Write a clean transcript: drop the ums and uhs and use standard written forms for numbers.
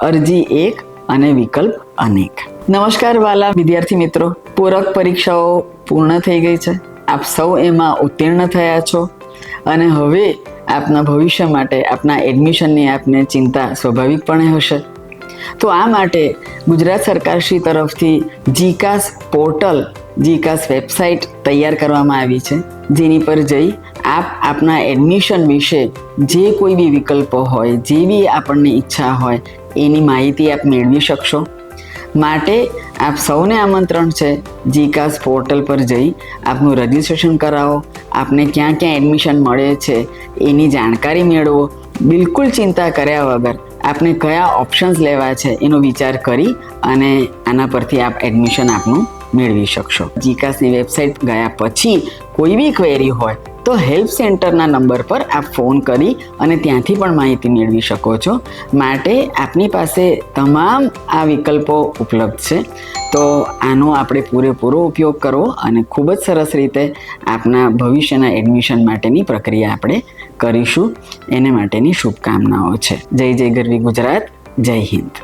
અરજી 1 અને વિકલ્પ અનેક। નમસ્કાર વાલા વિદ્યાર્થી મિત્રો, પૂરક પરીક્ષાઓ પૂર્ણ થઈ ગઈ છે। આપ સૌ એમાં ઉત્તીર્ણ થયા છો અને હવે આપના ભવિષ્ય માટે આપના એડમિશનની આપને ચિંતા સ્વાભાવિકપણે હશે। તો આ માટે ગુજરાત સરકારશ્રી તરફથી જીકાસ પોર્ટલ, જીકાસ વેબસાઇટ તૈયાર કરવામાં આવી છે, જેની પર જઈ આપ આપના એડમિશન વિશે જે કોઈ બી વિકલ્પો હોય, જેવી આપણને ઈચ્છા હોય એની માહિતી આપ મેળવી શકશો। માટે આપ સૌને આમંત્રણ છે, જીકાસ પોર્ટલ પર જઈ આપનું રજિસ્ટ્રેશન કરાવો, આપને ક્યાં ક્યાં એડમિશન મળે છે એની જાણકારી મેળવો। બિલકુલ ચિંતા કર્યા વગર આપને કયા ઓપ્શન્સ લેવા છે એનો વિચાર કરી અને આના પરથી આપ એડમિશન આપનું મેળવી શકશો। જીકાસની વેબસાઇટ ગયા પછી કોઈ બી ક્વેરી હોય તો હેલ્પ સેન્ટરના નંબર પર આપ ફોન કરી અને ત્યાંથી પણ માહિતી મેળવી શકો છો। માટે આપની પાસે તમામ આ વિકલ્પો ઉપલબ્ધ છે, તો આનો આપણે પૂરેપૂરો ઉપયોગ કરવો અને ખૂબ જ સરસ રીતે આપના ભવિષ્યના એડમિશન માટેની પ્રક્રિયા આપણે કરીશું। એને માટેની શુભકામનાઓ છે। જય જય ગરવી ગુજરાત, જય હિન્દ।